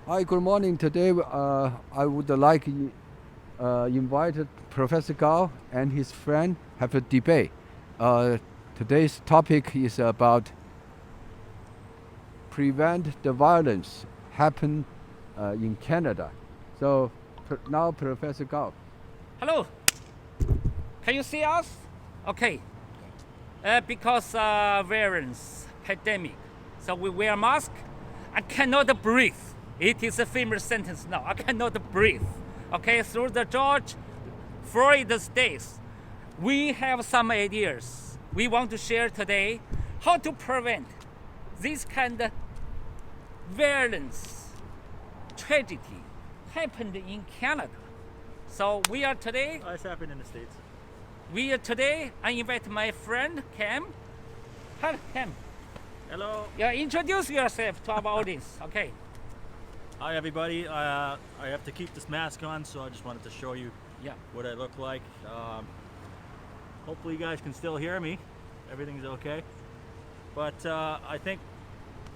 Hi, good morning. Today, I would like invite Professor Gao and his friend have a debate. Today's topic is about prevent the violence happen in Canada. So now, Professor Gao. Hello. Can you see us? Okay. Because virus pandemic, so we wear mask. I cannot breathe. It is a famous sentence now. I cannot breathe. Okay, through the George Floyd days, we have some ideas we want to share today. How to prevent this kind of violence, tragedy happened in Canada. So we are today. It's happened in the States. We are today. I invite my friend Cam. Hi, Cam. Hello. Yeah, introduce yourself to our audience. Okay. Hi, everybody. I have to keep this mask on, so I just wanted to show you Yeah. what I look like. Hopefully you guys can still hear me. Everything's okay. But I think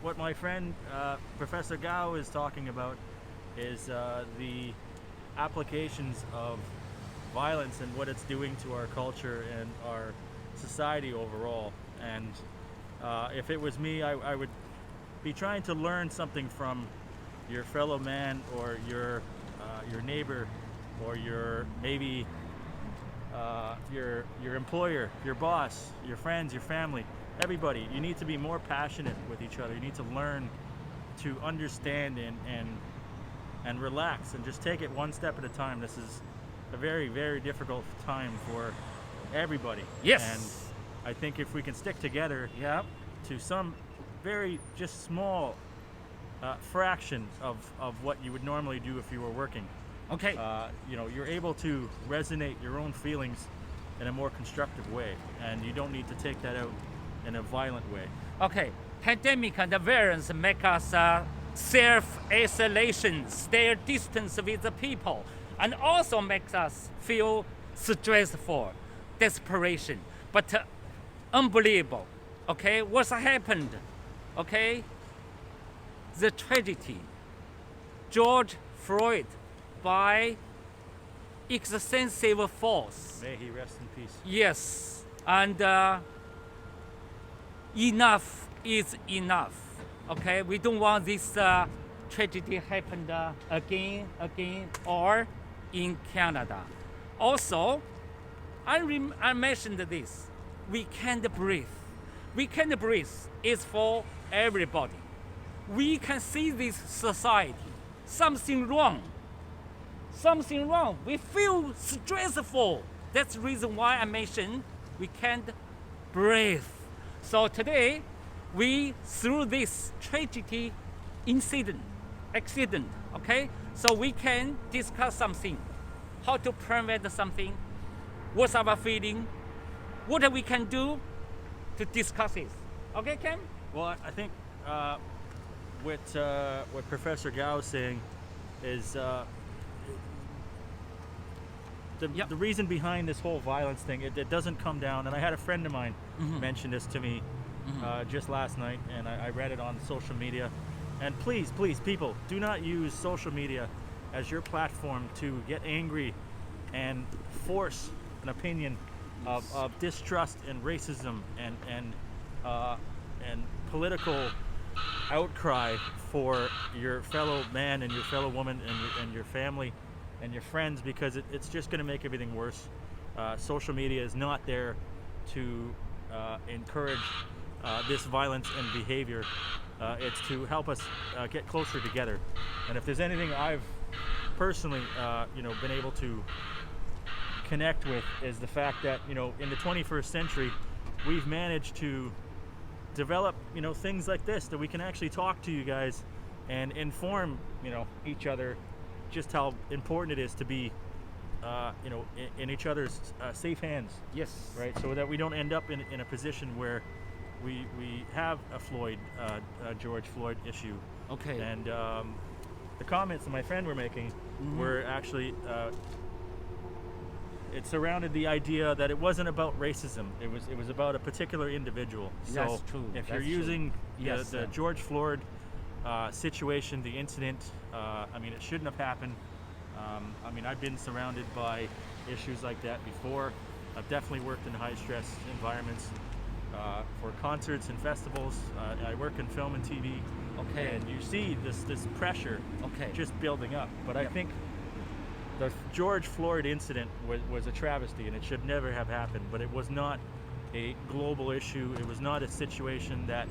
what my friend Professor Gao is talking about is the applications of violence and what it's doing to our culture and our society overall. And if it was me, I would be trying to learn something from your fellow man or your neighbor or your maybe your employer, your boss, your friends, your family, everybody. You need to be more passionate with each other. You need to learn to understand and relax and just take it one step at a time. This is a very, very difficult time for everybody. Yes. And I think if we can stick together Yeah. to some very just small fraction of what you would normally do if you were working, Okay. you're able to resonate your own feelings in a more constructive way, and you don't need to take that out in a violent way. Okay. Pandemic and the virus make us self-isolation, stay distance with the people, and also makes us feel stressful, desperation, but unbelievable. Okay, what's happened? Okay, the tragedy, George Floyd, by excessive force. May he rest in peace. Yes, and enough is enough. Okay, we don't want this tragedy happen again, or in Canada. Also, I mentioned this. We can't breathe. We can't breathe. It's for everybody. We can see this society. Something wrong. Something wrong. We feel stressful. That's the reason why I mentioned we can't breathe. So today, we through this tragedy accident, okay? So we can discuss something, how to prevent something, what's our feeling, what we can do to discuss it. Okay, Cam? Well, I think what Professor Gao is saying is the reason behind this whole violence thing. It doesn't come down, and I had a friend of mine mention this to me just last night, and I read it on social media. And please, people, do not use social media as your platform to get angry and force an opinion of distrust and racism and political outcry for your fellow man and your fellow woman and your family and your friends, because it's just going to make everything worse. Social media is not there to encourage this violence and behavior. It's to help us get closer together. And if there's anything I've personally been able to connect with, is the fact that in the 21st century we've managed to develop things like this, that we can actually talk to you guys and inform each other just how important it is to be in each other's safe hands. Yes. Right, so that we don't end up in a position where we have a George Floyd issue. Okay. And the comments that my friend were making were actually it surrounded the idea that it wasn't about racism. It was about a particular individual. So That's true. if That's you're true. using Yes, the sir. George Floyd situation, the incident. I mean, it shouldn't have happened. I mean, I've been surrounded by issues like that before. I've definitely worked in high-stress environments for concerts and festivals. I work in film and TV. Okay. And you see this pressure Okay. just building up. But I Yeah. think the George Floyd incident was a travesty, and it should never have happened. But it was not a global issue. It was not a situation that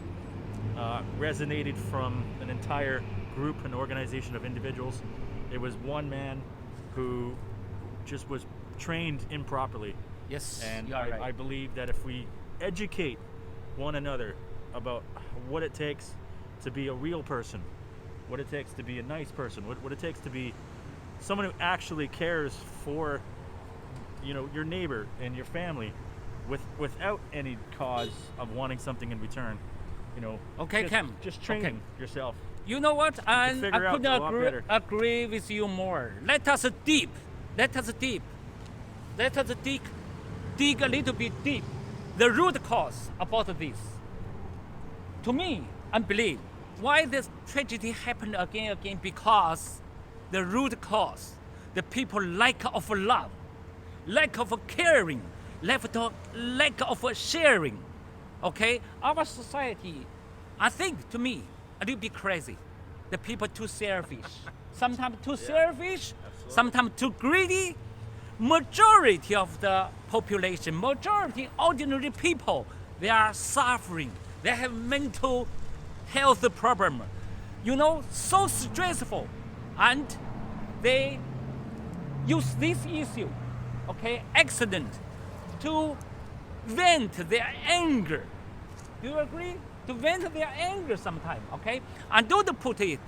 resonated from an entire group and organization of individuals. It was one man who just was trained improperly. Yes, And you are right. I believe that if we educate one another about what it takes to be a real person, what it takes to be a nice person, what it takes to be someone who actually cares for, you know, your neighbor and your family, without any cause of wanting something in return, you know. Okay, Cam. Just training Okay. yourself. You know what? And I figure out couldn't a lot better. agree with you more. Let us dig a little bit deep. The root cause about this. To me, I believe why this tragedy happened again because the root cause, the people lack of love, lack of caring, lack of sharing. Okay, our society, I think to me, a little bit crazy. The people too selfish. Sometimes too selfish, sometimes too greedy. Majority of the population, majority ordinary people, they are suffering. They have mental health problem. You know, so stressful. And they use this issue, okay, accident, to vent their anger. Do you agree? To vent their anger sometimes, okay? And don't put it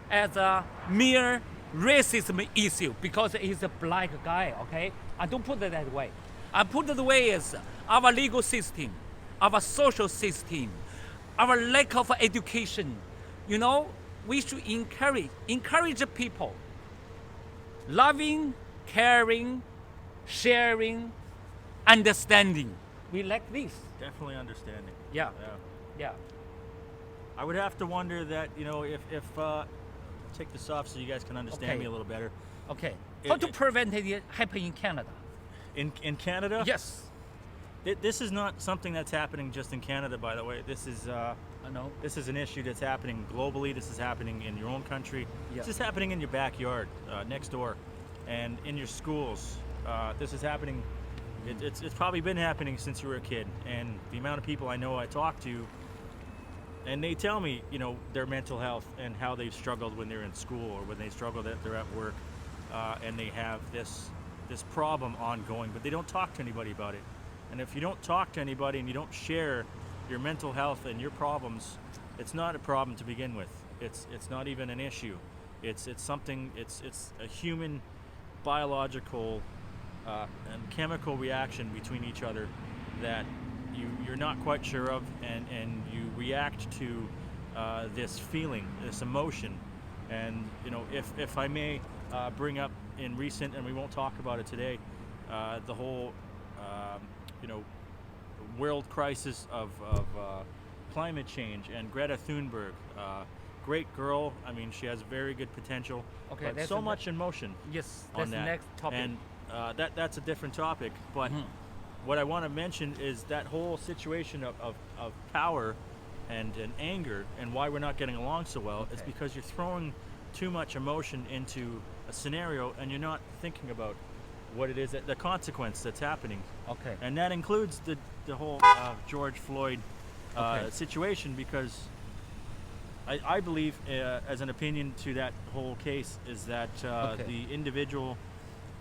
as a mere racism issue because he's a black guy, okay? I don't put it that way. I put it the way is our legal system, our social system, our lack of education. You know, we should encourage people, loving, caring, sharing, understanding. We lack this. Definitely understanding. Yeah. Yeah. I would have to wonder that, you know, if take this off so you guys can understand Okay. me a little better. Okay. How to prevent it happening in Canada? In Canada? Yes. This is not something that's happening just in Canada, by the way. This is I know. this is an issue that's happening globally. This is happening in your own country. Yeah. This is happening in your backyard, next door, and in your schools. This is happening. It's probably been happening since you were a kid. And the amount of people I know I talk to, and they tell me, you know, their mental health and how they've struggled when they're in school or when they struggle that they're at work, and they have this problem ongoing, but they don't talk to anybody about it. And if you don't talk to anybody and you don't share your mental health and your problems, it's not a problem to begin with. It's not even an issue. It's something. It's a human, biological, and chemical reaction between each other that you're not quite sure of, and you react to this feeling, this emotion. And you know, if I may bring up in recent, and we won't talk about it today, the whole you know, world crisis of climate change and Greta Thunberg. Great girl. I mean, she has very good potential. Okay, but that's so the much emotion. Yes, on that's the that. next topic. And that's a different topic. But what I want to mention is that whole situation of power and anger, and why we're not getting along so well is Okay. because you're throwing too much emotion into a scenario and you're not thinking about what it is, the consequence that's happening. Okay. And that includes the whole George Floyd Okay. situation, because I believe, as an opinion to that whole case, is that Okay. the individual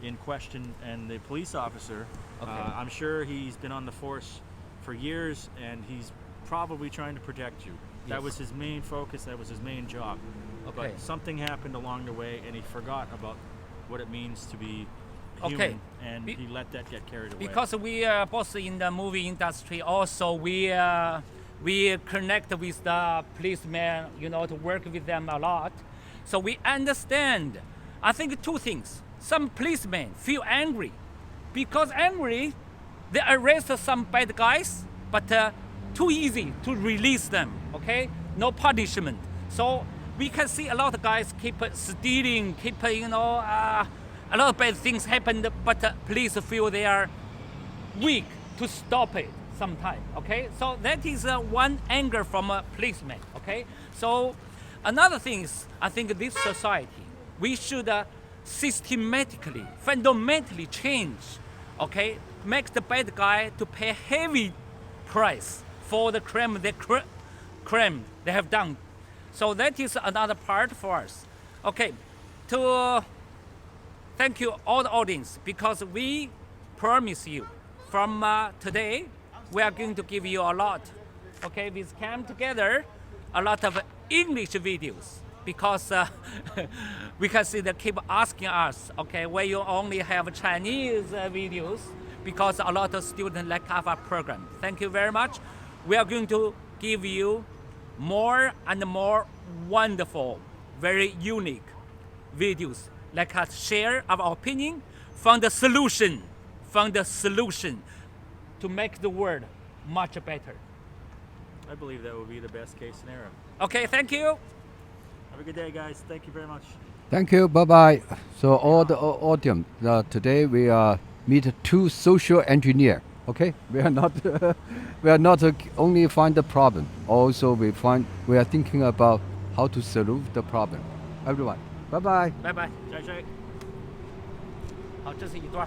in question and the police officer, Okay. I'm sure he's been on the force for years, and he's probably trying to protect you. That Yes. was his main focus. That was his main job. Okay. But something happened along the way, and he forgot about what it means to be human, Okay. and Be- he let that get carried away. Because we are both in the movie industry, also we connect with the policemen, you know, to work with them a lot. So we understand. I think two things. Some policemen feel angry. Because angry, they arrest some bad guys, but too easy to release them, okay? No punishment. So we can see a lot of guys keep stealing, keep a lot of bad things happen, but police feel they are weak to stop it sometimes. Okay, so that is one anger from a policeman. Okay, so another thing is, I think this society, we should systematically, fundamentally change. Okay, make the bad guy to pay heavy price for the crime they have done. So that is another part for us. Okay, to thank you all the audience, because we promise you from today we are going to give you a lot. Okay, we came together a lot of English videos, because we can see they keep asking us, okay, why you only have Chinese videos, because a lot of students like our program. Thank you very much. We are going to give you more and more wonderful, very unique videos. Let us share our opinion, find the solution to make the world much better. I believe that would be the best case scenario. Okay, thank you. Have a good day, guys. Thank you very much. Thank you. Bye bye. So all the audience, today we meet two social engineer. Okay, we are not only find the problem. Also, we are thinking about how to solve the problem. Everyone, bye bye. 拜拜。Jai Jai. 好，这是一段。